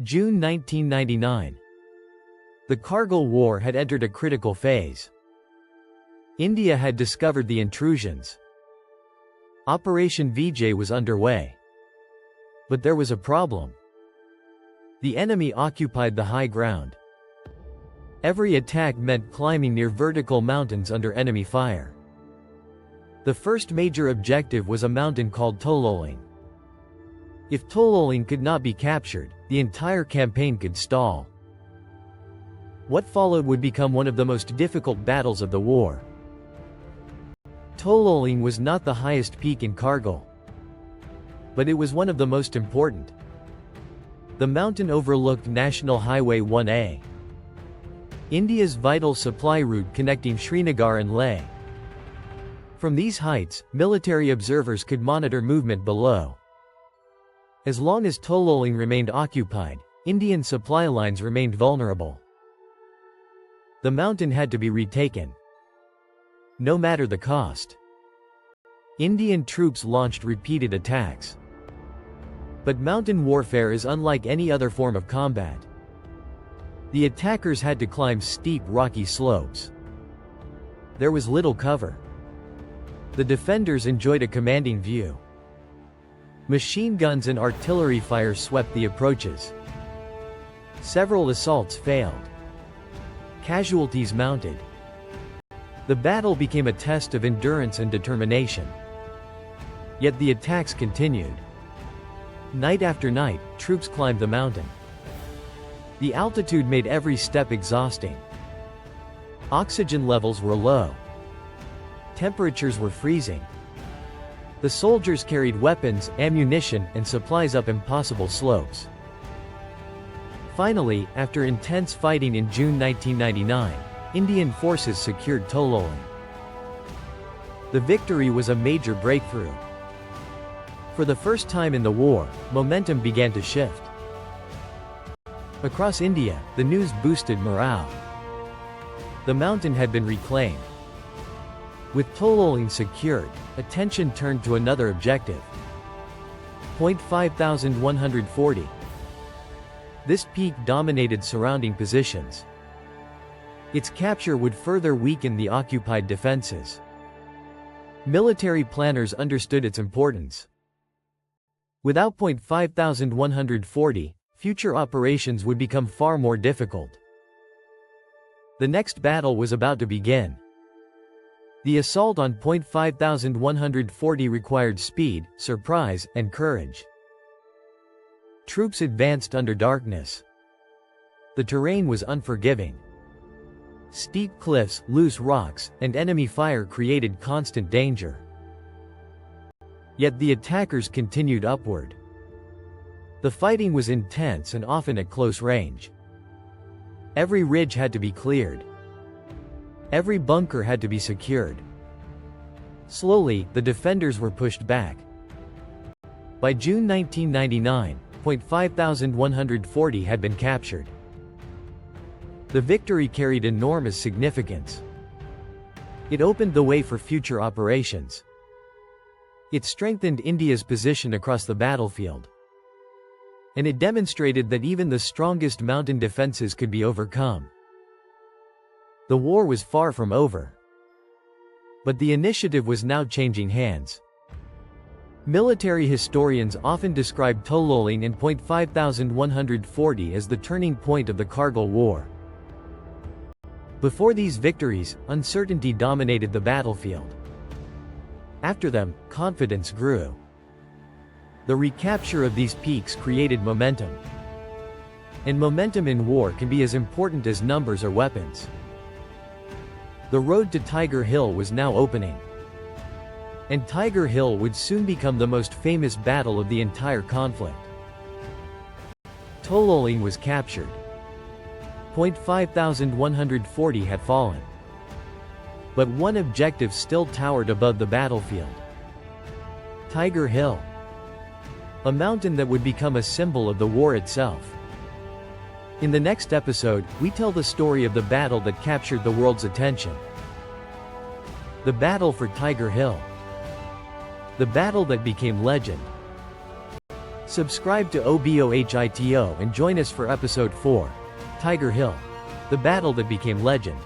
June 1999. The Kargil War had entered a critical phase. India had discovered the intrusions. Operation Vijay was underway. But there was a problem. The enemy occupied the high ground. Every attack meant climbing near vertical mountains under enemy fire. The first major objective was a mountain called Tololing. If Tololing could not be captured, the entire campaign could stall. What followed would become one of the most difficult battles of the war. Tololing was not the highest peak in Kargil, but it was one of the most important. The mountain overlooked National Highway 1A, India's vital supply route connecting Srinagar and Leh. From these heights, military observers could monitor movement below. As long as Tololing remained occupied, Indian supply lines remained vulnerable. The mountain had to be retaken, no matter the cost. Indian troops launched repeated attacks. But mountain warfare is unlike any other form of combat. The attackers had to climb steep rocky slopes. There was little cover. The defenders enjoyed a commanding view. Machine guns and artillery fire swept the approaches. Several assaults failed. Casualties mounted. The battle became a test of endurance and determination. Yet the attacks continued. Night after night, troops climbed the mountain. The altitude made every step exhausting. Oxygen levels were low. Temperatures were freezing. The soldiers carried weapons, ammunition, and supplies up impossible slopes. Finally, after intense fighting in June 1999, Indian forces secured Tololing. The victory was a major breakthrough. For the first time in the war, momentum began to shift. Across India, the news boosted morale. The mountain had been reclaimed. With Tololing secured, attention turned to another objective. Point 5140. This peak dominated surrounding positions. Its capture would further weaken the occupied defenses. Military planners understood its importance. Without Point 5140, future operations would become far more difficult. The next battle was about to begin. The assault on Point 5140 required speed, surprise, and courage. Troops advanced under darkness. The terrain was unforgiving. Steep cliffs, loose rocks, and enemy fire created constant danger. Yet the attackers continued upward. The fighting was intense and often at close range. Every ridge had to be cleared. Every bunker had to be secured. Slowly, the defenders were pushed back. By June 1999, Point 5140 had been captured. The victory carried enormous significance. It opened the way for future operations. It strengthened India's position across the battlefield. And it demonstrated that even the strongest mountain defenses could be overcome. The war was far from over. But the initiative was now changing hands. Military historians often describe Tololing and Point 5140 as the turning point of the Kargil War. Before these victories, uncertainty dominated the battlefield. After them, confidence grew. The recapture of these peaks created momentum. And momentum in war can be as important as numbers or weapons. The road to Tiger Hill was now opening. And Tiger Hill would soon become the most famous battle of the entire conflict. Tololing was captured. Point 5140 had fallen. But one objective still towered above the battlefield. Tiger Hill. A mountain that would become a symbol of the war itself. In the next episode, we tell the story of the battle that captured the world's attention. The battle for Tiger Hill. The battle that became legend. Subscribe to OBOHITO and join us for episode 4. Tiger Hill. The battle that became legend.